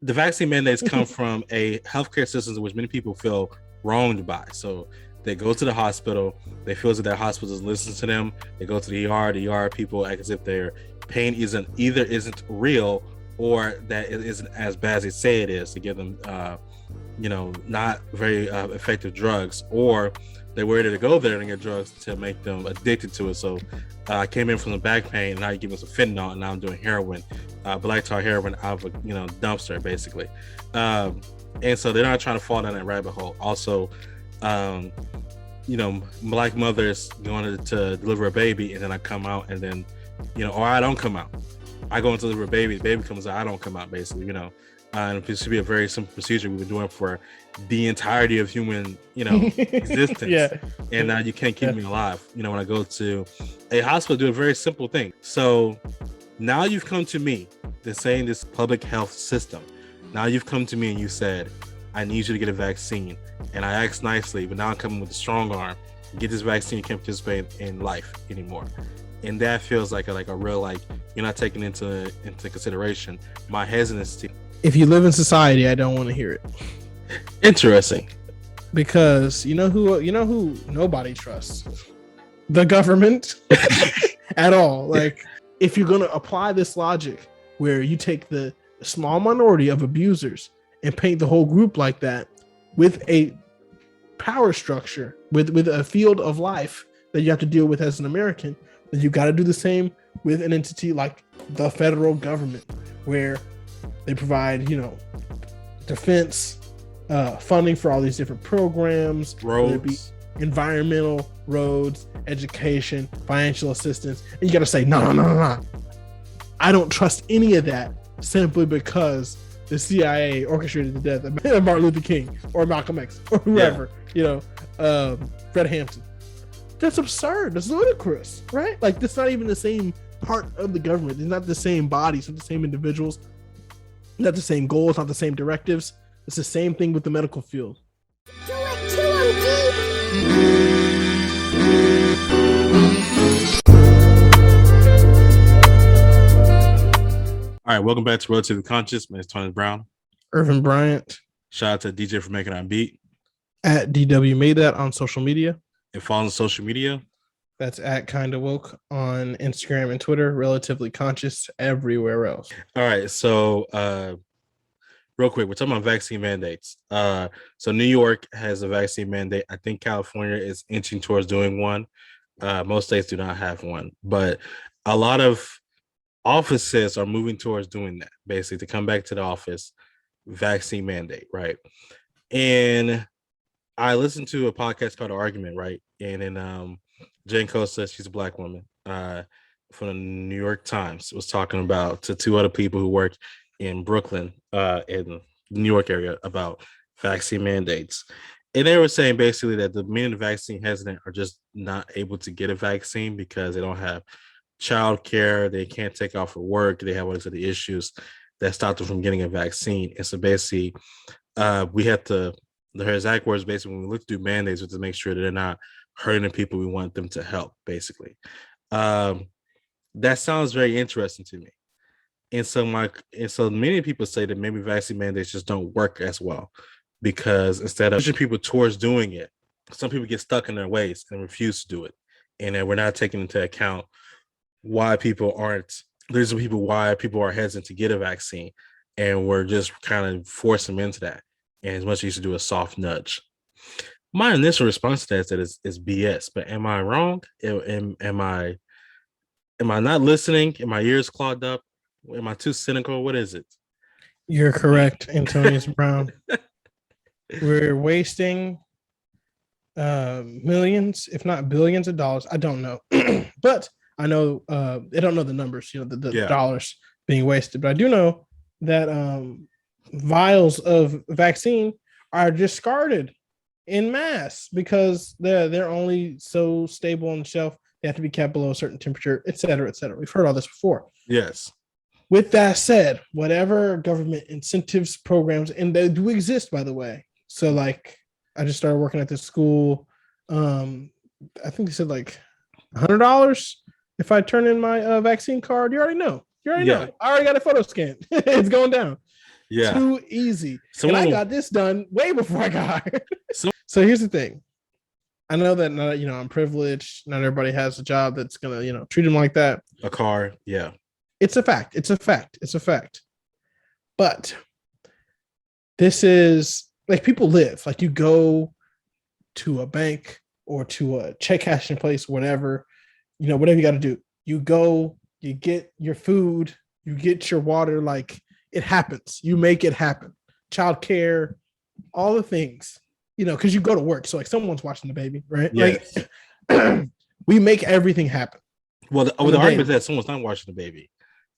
the vaccine mandates come from a healthcare system in which many people feel wronged by. So they go to the hospital, they feel as if that hospital doesn't listen to them. They go to the ER people act as if their pain isn't real, or that it isn't as bad as they say it is, to give them not very effective drugs, or they're ready to go there and get drugs to make them addicted to it. So I came in from the back pain, and now you give me some fentanyl, and now I'm doing heroin, black tar heroin out of a dumpster, basically. And so they're not trying to fall down that rabbit hole. Also, black mothers going to deliver a baby, and then I come out, and then or I don't come out. I go and deliver a baby, the baby comes out, I don't come out, basically, and it should be a very simple procedure we've been doing for the entirety of human, existence. Yeah. And now you can't keep me alive. When I go to a hospital, do a very simple thing. So now you've come to me, they're saying this public health system. Now you've come to me and you said, I need you to get a vaccine. And I asked nicely, but now I'm coming with a strong arm. Get this vaccine, you can't participate in life anymore. And that feels like a real, you're not taking into consideration my hesitancy. If you live in society, I don't want to hear it. Interesting. Because you know who nobody trusts? The government at all. If you're going to apply this logic where you take the small minority of abusers and paint the whole group like that with a power structure, with a field of life that you have to deal with as an American, then you got to do the same with an entity like the federal government, where they provide, defense, funding for all these different programs, roads, whether it be environmental, roads, education, financial assistance. And you got to say, no. I don't trust any of that simply because the CIA orchestrated the death of Martin Luther King or Malcolm X or whoever, Fred Hampton. That's absurd. That's ludicrous, right? That's not even the same part of the government. It's not the same body. It's not the same individuals. Not the same goals. Not the same directives. It's the same thing with the medical field. All right, welcome back to Relatively Conscious. My name is Tony Brown. Irvin Bryant. Shout out to DJ for making our beat. At DW Made That on social media. And follow on social media. That's at Kinda Woke on Instagram and Twitter. Relatively Conscious everywhere else. All right, so real quick, we're talking about vaccine mandates. So New York has a vaccine mandate. I think California is inching towards doing one. Most states do not have one, but a lot of offices are moving towards doing that, basically, to come back to the office, vaccine mandate, right? And I listened to a podcast called The Argument, right? And then Jane Costa, she's a Black woman from the New York Times, was talking about to two other people who work in Brooklyn, in the New York area, about vaccine mandates. And they were saying basically that the men of vaccine hesitant are just not able to get a vaccine because they don't have childcare, they can't take off for work, they have all these other issues that stop them from getting a vaccine. And so basically, we have to, their exact words, basically, when we look to do mandates, we have to make sure that they're not hurting the people we want them to help, basically. That sounds very interesting to me. And so many people say that maybe vaccine mandates just don't work as well, because instead of pushing people towards doing it, some people get stuck in their ways and refuse to do it. And then we're not taking into account why people are hesitant to get a vaccine, and we're just kind of forcing them into that. And as much as you used to do a soft nudge. My initial response to that is BS, but am I wrong? Am I not listening? Am my ears clogged up? Am I too cynical? What is it? You're correct, Antonius Brown. We're wasting millions, if not billions of dollars. I don't know, but I know I don't know the numbers, the dollars being wasted, but I do know that vials of vaccine are discarded in mass because they're only so stable on the shelf. They have to be kept below a certain temperature, et cetera, et cetera. We've heard all this before. Yes. With that said, whatever government incentives, programs, and they do exist, by the way. So I just started working at this school. I think they said $100 if I turn in my vaccine card. You already know. I already got a photo scan. It's going down. Yeah. Too easy. And I Someone, got this done way before I got hired. some So here's the thing. I know that not, I'm privileged. Not everybody has a job that's gonna, treat them like that. a car. Yeah. It's a fact. It's a fact. It's a fact. But this is like people live. Like you go to a bank or to a check cashing place, whatever, whatever you got to do. You go, you get your food, you get your water. Like it happens. You make it happen. Childcare, all the things, because you go to work. So like someone's watching the baby, right? Yes. Like we make everything happen. Well, the argument is that someone's not watching the baby.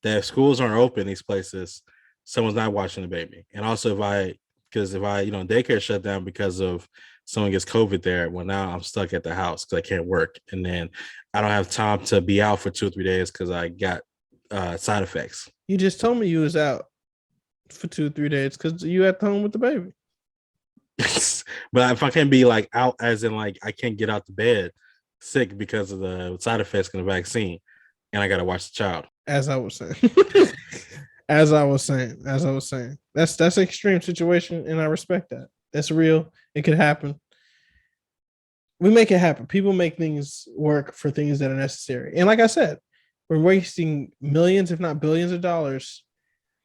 That if schools aren't open in these places, someone's not watching the baby. And also, if I, daycare shut down because of someone gets COVID there, well, now I'm stuck at the house because I can't work, and then I don't have time to be out for 2 or 3 days because I got side effects. You just told me you was out for 2 or 3 days because you at home with the baby. But if I can't be like out, as in like I can't get out the bed sick because of the side effects of the vaccine, and I got to watch the child. As I was saying, that's an extreme situation, and I respect that. That's real. It could happen. We make it happen. People make things work for things that are necessary. And like I said, we're wasting millions, if not billions of dollars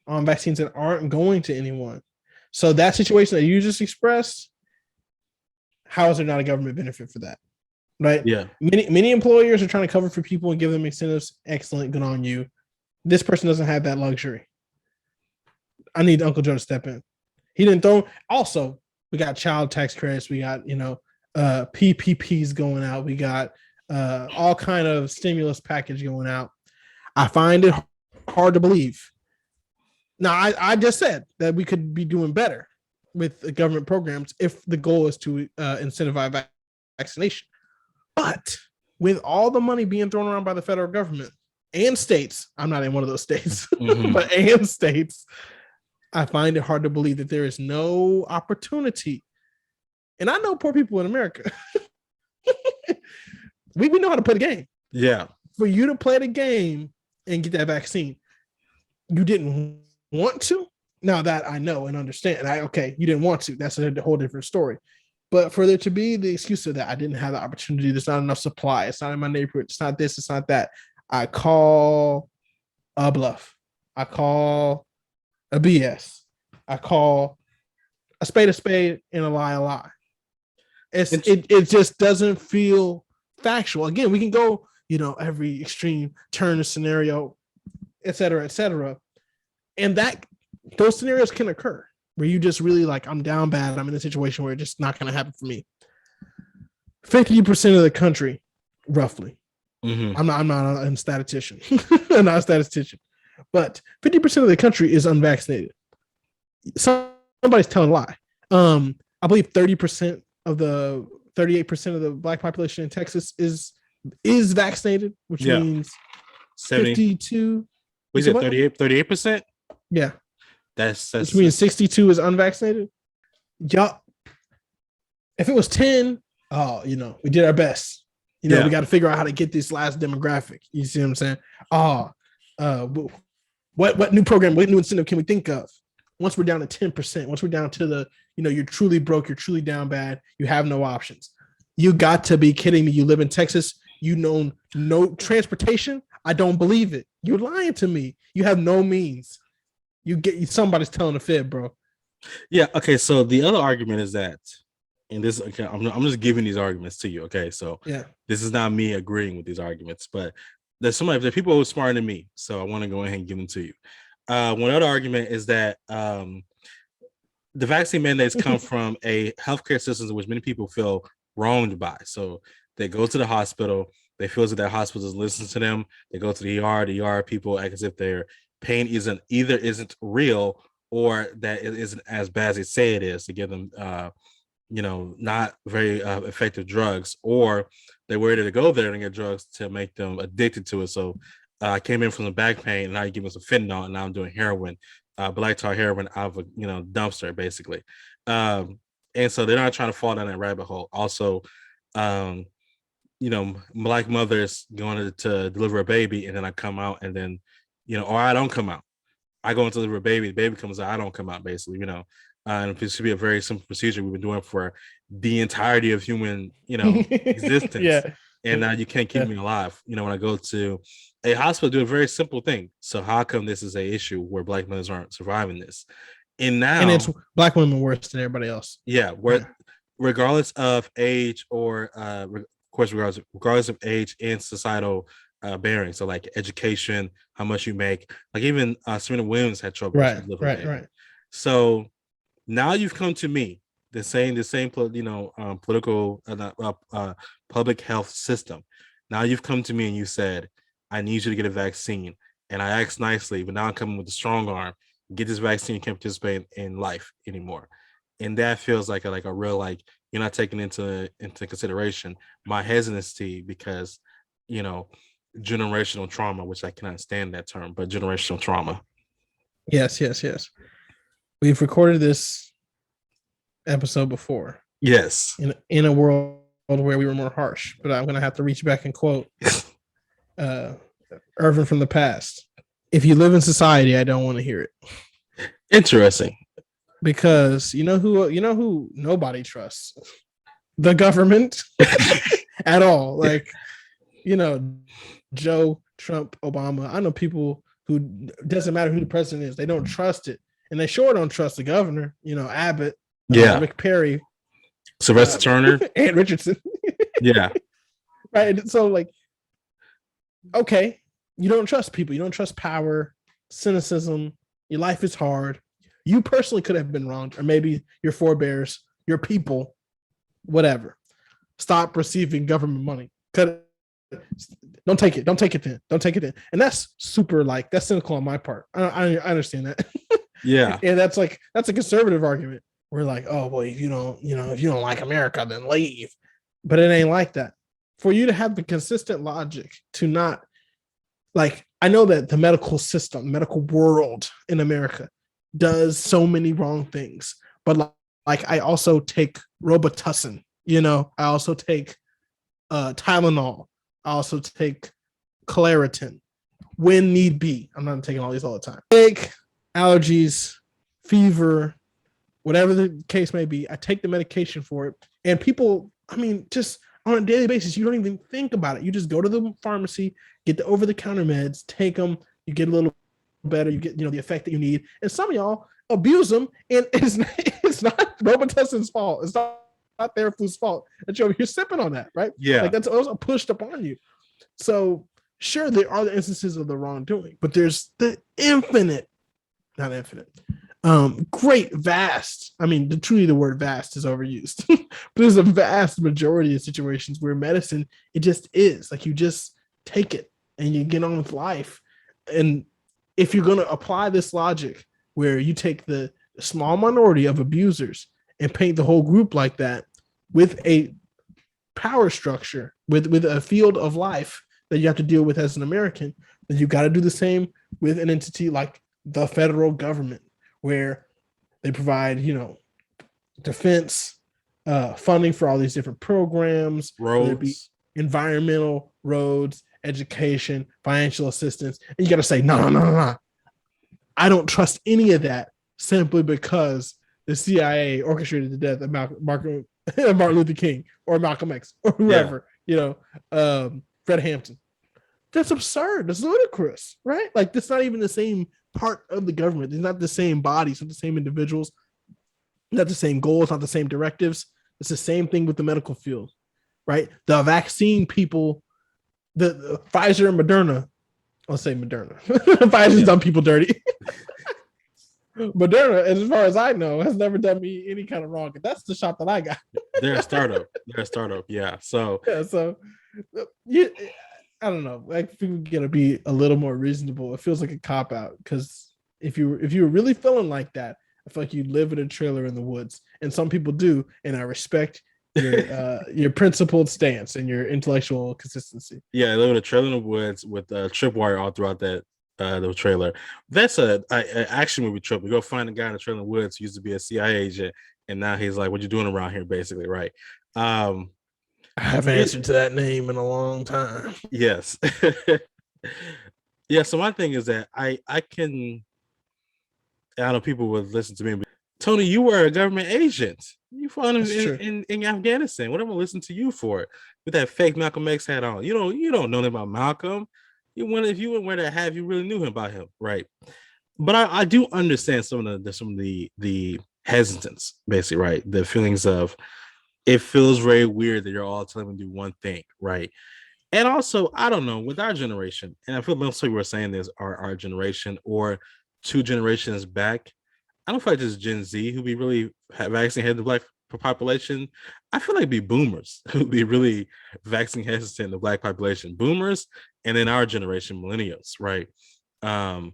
on vaccines that aren't going to anyone. So that situation that you just expressed, how is there not a government benefit for that? Right? Yeah. Many employers are trying to cover for people and give them incentives. Excellent. Good on you. This person doesn't have that luxury. I need Uncle Joe to step in. He didn't throw. Also, we got child tax credits. We got, PPPs going out. We got all kind of stimulus package going out. I find it hard to believe. Now, I just said that we could be doing better with the government programs if the goal is to incentivize vaccination. But with all the money being thrown around by the federal government and states, I'm not in one of those states, but and states, I find it hard to believe that there is no opportunity. And I know poor people in America. we know how to play the game. Yeah. For you to play the game and get that vaccine, you didn't want to. Now that I know and understand, you didn't want to. That's a whole different story. But for there to be the excuse of that, I didn't have the opportunity. There's not enough supply. It's not in my neighborhood. It's not this. It's not that. I call a bluff. I call a BS. I call a spade and a lie. It just doesn't feel factual. Again, we can go, every extreme turn of scenario, et cetera, and that those scenarios can occur where you just really like, I'm down bad. I'm in a situation where it's just not going to happen for me. 50% of the country, roughly. Mm-hmm. I'm not a statistician. I'm not a statistician, but 50% of the country is unvaccinated. Somebody's telling a lie. I believe 38% of the Black population in Texas is vaccinated, which means 52. Was it 38%? Yeah. That's which means 62 is unvaccinated. Yeah. If it was 10, we did our best. We got to figure out how to get this last demographic. You see what I'm saying? What new program, what new incentive can we think of? Once we're down to 10%, once we're down to the, you're truly broke, you're truly down bad, you have no options. You got to be kidding me. You live in Texas, know no transportation. I don't believe it. You're lying to me. You have no means. Somebody's telling a fib, bro. Yeah. Okay. So the other argument is that, and this, okay, I'm just giving these arguments to you. Okay. So yeah, this is not me agreeing with these arguments, but there's people who are smarter than me. So I want to go ahead and give them to you. One other argument is that the vaccine mandates come from a healthcare system in which many people feel wronged by. So they go to the hospital, they feel that hospital is listening to them. They go to the ER people act as if their pain isn't real, or that it isn't as bad as they say it is, to give them not very effective drugs, or they're worried to go there and get drugs to make them addicted to it. So I came in from the back pain, and now you give me some fentanyl, and now I'm doing heroin, black tar heroin out of a dumpster, basically. And so they're not trying to fall down that rabbit hole. Also, black mothers going to deliver a baby, and then I come out, and then or I don't come out, I go into the baby, the baby comes out, I don't come out, basically, and it should be a very simple procedure we've been doing for the entirety of human, existence. Yeah. And now you can't keep Yeah. me alive. When I go to a hospital, do a very simple thing. So how come this is a issue where Black mothers aren't surviving this? And And it's now, Black women worse than everybody else. yeah, where regardless of age or of course, regardless of age and societal bearing. So like education, how much you make, like even Serena Williams had trouble when she Right, was living right, baby. right. So now you've come to me, the same political public health system. Now you've come to me and you said, I need you to get a vaccine. And I asked nicely, but now I'm coming with a strong arm. Get this vaccine, you can't participate in life anymore. And that feels like a real, like, you're not taking into consideration my hesitancy because, you know, generational trauma, which I cannot stand that term, but generational trauma. Yes, yes, yes. We've recorded this episode before Yes. in a world where we were more harsh, but I'm gonna have to reach back and quote uh Irvin from the past. If you live in society, I don't want to hear it. Interesting. Because you know who nobody trusts? The government at all. Like, you know, Joe, Trump, Obama. I know people who doesn't matter who the president is, they don't trust it. And they sure don't trust the governor, Abbott, Yeah. McPerry, Sylvester Turner. Aunt Richardson. Yeah. Right. So, like, okay, you don't trust people, you don't trust power, cynicism, your life is hard. You personally could have been wronged, or maybe your forebears, your people, whatever. Stop receiving government money. Cut it. Don't take it. Don't take it then. Don't take it then. And that's super, like, that's cynical on my part. I understand that. Yeah. And that's a conservative argument. We're like, oh well, if you don't like America, then leave. But it ain't like that. For you to have the consistent logic to not, like, I know that the medical system, medical world in America does so many wrong things, but like I also take Robitussin, I also take Tylenol, I also take Claritin when need be. I'm not taking all these all the time. Take allergies, fever, whatever the case may be. I take the medication for it, and people, I mean, just on a daily basis, you don't even think about it. You just go to the pharmacy, get the over-the-counter meds, take them, you get a little better, you get, the effect that you need. And some of y'all abuse them, and it's not Robitussin's fault. It's not Theraflu's fault that you're sipping on that, right? Yeah. Like, that's also pushed upon you. So sure, there are the instances of the wrongdoing, but there's the great, vast. I mean, truly the word vast is overused, but there's a vast majority of situations where medicine, it just is like, you just take it and you get on with life. And if you're going to apply this logic where you take the small minority of abusers and paint the whole group like that with a power structure, with a field of life that you have to deal with as an American, then you got to do the same with an entity like the federal government, where they provide, defense, funding for all these different programs, whether it be Roads. environmental, roads, education, financial assistance. And you got to say, no. I don't trust any of that simply because the CIA orchestrated the death of Martin Luther King or Malcolm X or whoever, Fred Hampton. That's absurd. That's ludicrous, right? Like, that's not even the same part of the government. It's not the same bodies, not the same individuals, not the same goals, not the same directives. It's the same thing with the medical field, right? The vaccine people, the Pfizer and Moderna, I'll say Moderna. Pfizer's done people dirty. Moderna, as far as I know, has never done me any kind of wrong. That's the shot that I got. They're a startup. Yeah. So I don't know. I think we're gonna be a little more reasonable. It feels like a cop out, because if you were really feeling like that, I feel like you live in a trailer in the woods, and some people do. And I respect your principled stance and your intellectual consistency. Yeah, I live in a trailer in the woods with tripwire all throughout that the trailer. That's a action movie trope. We go find a guy in the trailer in the woods who used to be a CIA agent, and now he's like, "What you doing around here?" Basically, right? I haven't answered to that name in a long time. Yes. Yeah. So my thing is that I can I know people would listen to me and be, Tony, you were a government agent. You fought That's true. in Afghanistan. What am I listening to you for? With that fake Malcolm X hat on. You don't know anything about Malcolm. If you wouldn't wear that hat, you really knew about him, right? But I do understand some of the hesitance, basically, right? The feelings of it feels very weird that you're all telling me to do one thing, right? And also, I don't know, with our generation, and I feel most people were saying this, our generation or two generations back, I don't feel like this Gen Z who be really vaccine the black population. I feel like it'd be boomers who'd be really vaccine hesitant in the black population. Boomers, and then our generation, millennials, right? Um,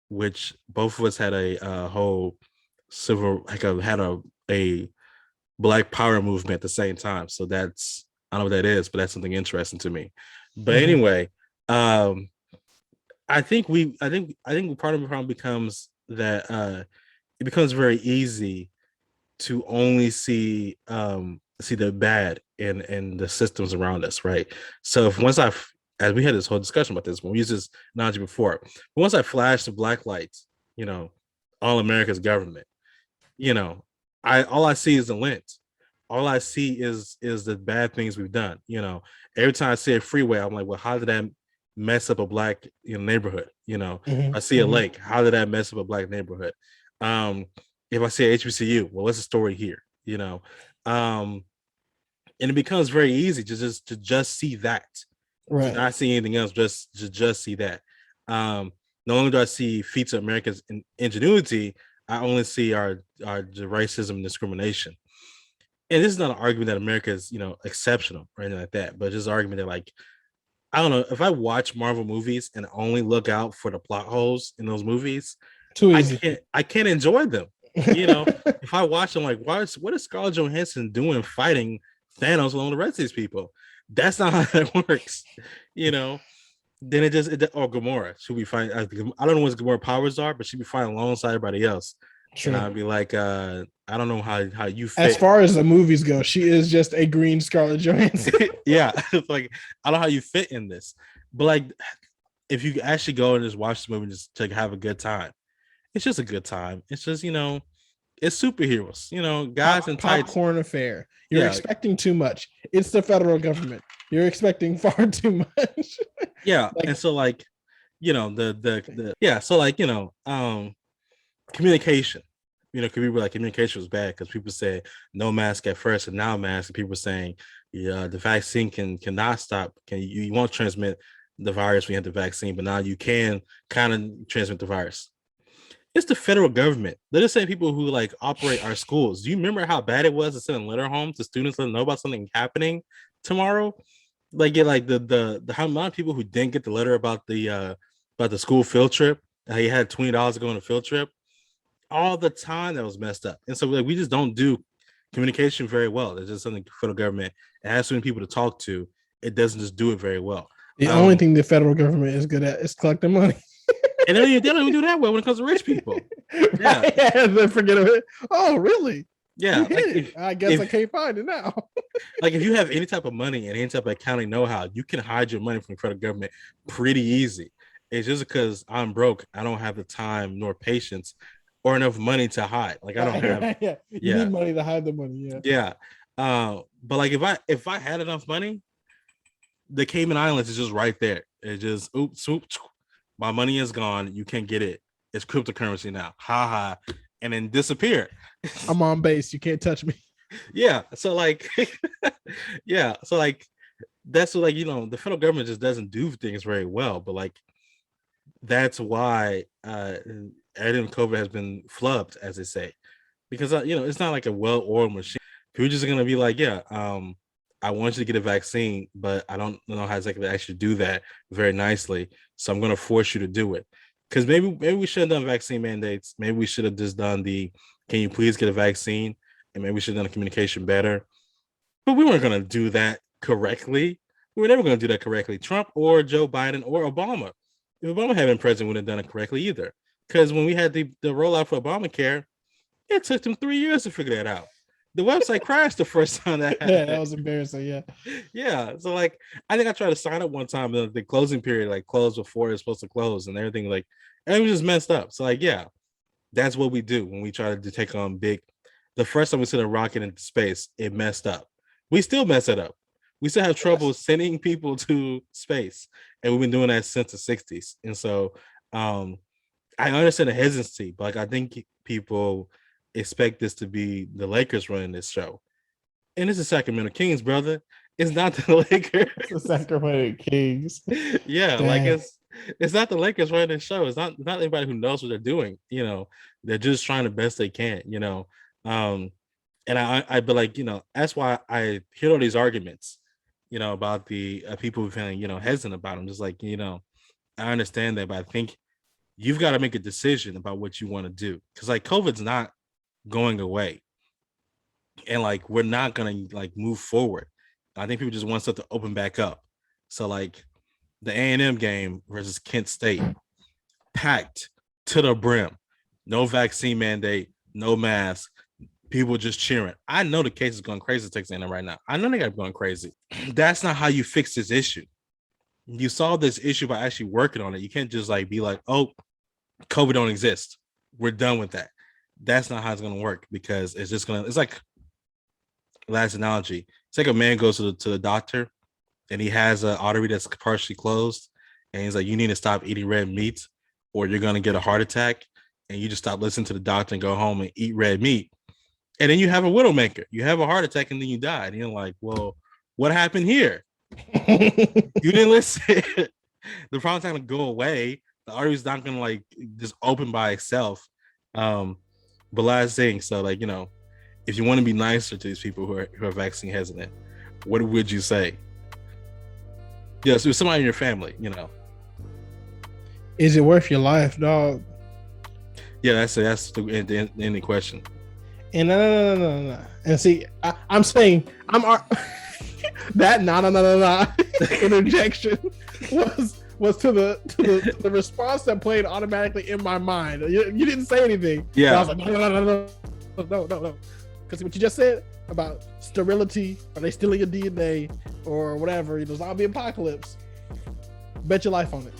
which both of us had a whole civil, like a black power movement at the same time. So that's, I don't know what that is, but that's something interesting to me. But Mhm. anyway, um, I think part of the problem becomes that it becomes very easy to only see the bad in the systems around us, right? So if once I, as we had this whole discussion about this when we used this analogy before, but once I flash the black lights, you know, all America's government, you know, I all I see is the lint. All I see is the bad things we've done. Every time I see a freeway, I'm like, well, how did that mess up a black neighborhood? Mhm. I see a Mhm. lake, how did that mess up a black neighborhood? Um, if I see a HBCU, well, what's the story here? Um, and it becomes very easy to just see that, to Right. not see anything else, just see that. Um, no longer do I see feats of America's ingenuity, I only see our racism and discrimination. And this is not an argument that America is, exceptional or anything like that, but just an argument that, like, I don't know, if I watch Marvel movies and only look out for the plot holes in those movies, Too I easy. can't enjoy them. You know, if I watch them, like, what is Scarlett Johansson doing fighting Thanos along the rest of these people? That's not how that works. You know, then or Gamora. She'll be fine. I don't know what Gamora powers are, but she'd be fine alongside everybody else. And True. I'd be like, I don't know how you As fit. far as the movies go, she is just a green Scarlett Johansson. Yeah, it's like, I don't know how you fit in this. But like, if you actually go and just watch the movie and just to have a good time, it's just a good time. It's just, it's superheroes, guys in tights. Popcorn affair. You're Yeah, expecting too much. It's the federal government. You're expecting far too much. yeah. And Like, so, like, the yeah, so, like, communication. Could be like communication was bad because people said no mask at first, and now mask. And people saying, yeah, the vaccine cannot stop. You won't transmit the virus when you have the vaccine, but now you can kind of transmit the virus. It's the federal government. They're the same people who, like, operate our schools. Do you remember how bad it was to send a letter home to students let them know about something happening tomorrow? Like, yeah, like the how amount of people who didn't get the letter about the school field trip. He had $20 to go on a field trip all the time. That was messed up. And so, like, we just don't do communication very well. It's just something the federal government, it has so many people to talk to. It doesn't just do it very well. the only Um, thing the federal government is good at is collecting money. and they don't even do that well when it comes to rich people. Yeah, Right? Yeah, then forget it. Oh, really? You yeah. hit it. I guess I can't find it now. Like if you have any type of money and any type of accounting know-how, you can hide your money from the federal government pretty easy. It's just because I'm broke, I don't have the time nor patience or enough money to hide. Like, I don't Right, have, right, yeah. You yeah, need money to hide the money. Yeah. yeah. But like if I had enough money, the Cayman Islands is just right there. It's just oops, oops, my money is gone. You can't get it. It's cryptocurrency now. Ha ha, and then disappear. I'm on base. You can't touch me. Yeah. So like, yeah. So like, that's what, like, the federal government just doesn't do things very well. But like, that's why everything with COVID has been flubbed, as they say, because it's not like a well-oiled machine. People just gonna be like, yeah, I want you to get a vaccine, but I don't know how exactly to actually do that very nicely, so I'm gonna force you to do it. Because maybe we should have done vaccine mandates. Maybe we should have just done the can you please get a vaccine, and maybe we should have done the communication better. But we weren't gonna do that correctly. We were never gonna do that correctly. Trump or Joe Biden or Obama. If Obama had been president, we wouldn't have done it correctly either. Because when we had the rollout for Obamacare, it took them 3 years to figure that out. The website crashed the first time that Yeah, that happened. was embarrassing. Yeah. Yeah. So like, I think I tried to sign up one time, and the closing period like closed before it was supposed to close, and everything was just messed up. So like, yeah, That's what we do when we try to take on big. The first time we sent a rocket into space, it messed up. We still mess it up. We still have trouble sending people to space, and we've been doing that since the '60s. And so, um, I understand the hesitancy, but like I think people expect this to be the Lakers running this show, and it's the Sacramento Kings, brother. It's not the Lakers. The Sacramento Kings. Yeah, like Dang. it's not the Lakers running the show. It's not anybody who knows what they're doing. They're just trying the best they can. Um, and I but like that's why I hear all these arguments, about the people feeling hesitant about them. Just like I understand that, but I think you've got to make a decision about what you want to do because like COVID's not going away, and like we're not gonna like move forward. I think people just want stuff to open back up. So like the A&M game versus Kent State, packed to the brim, no vaccine mandate, no mask, people just cheering. I know the case is going crazy at Texas A&M right now. I know they got going crazy. That's not how you fix this issue. You solve this issue by actually working on it. You can't just like be like, oh, COVID don't exist. We're done with that. That's not how it's gonna work because it's like last analogy. It's like a man goes to the doctor and he has an artery that's partially closed, and he's like, you need to stop eating red meat or you're gonna get a heart attack. And you just stop listening to the doctor and go home and eat red meat. And then you have a widowmaker. You have a heart attack and then you die. And you're like, well, what happened here? You didn't listen. The problem's not gonna go away. The artery's not gonna like just open by itself. But last thing, so like if you want to be nicer to these people who are vaccine hesitant, what would you say? Yeah, so somebody in your family, Is it worth your life, dog? Yeah, that's the ending question. And no. And see, I'm saying that no interjection was to the response that played automatically in my mind. You didn't say anything. Yeah, I was like no. Because what you just said about sterility, are they stealing your DNA or whatever? Zombie apocalypse. Bet your life on it.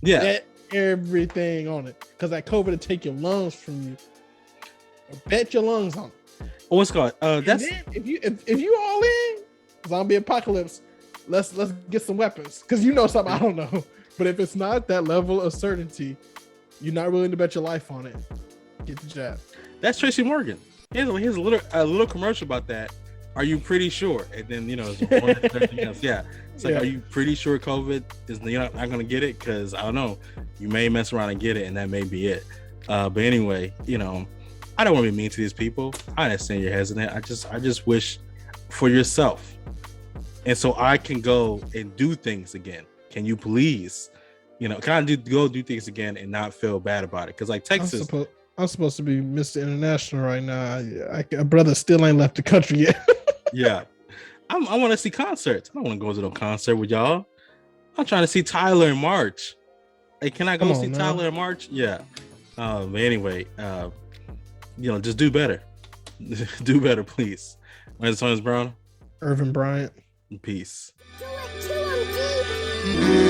Yeah, Bet everything on it, because that COVID will take your lungs from you. Bet your lungs on it. What's called? That's if you all in zombie apocalypse, let's get some weapons, because something I don't know. But if it's not that level of certainty, you're not willing to bet your life on it. Get the jab. That's Tracy Morgan. Here's a little commercial about that. Are you pretty sure? And then everything else. Yeah, it's like, Are you pretty sure COVID is you're not going to get it? Because I don't know, you may mess around and get it, and that may be it. But anyway, I don't want to be mean to these people. I understand you're hesitant. I just wish for yourself, and so I can go and do things again. Can you please, can I go do things again and not feel bad about it? Because like Texas. I'm supposed to be Mr. International right now. A brother still ain't left the country yet. Yeah. I want to see concerts. I don't want to go to no concert with y'all. I'm trying to see Tyler in March. Hey, can I go see Tyler in March? Yeah. But anyway, just do better. Do better, please. My name is Brown. Irvin Bryant. Peace. Do it to him,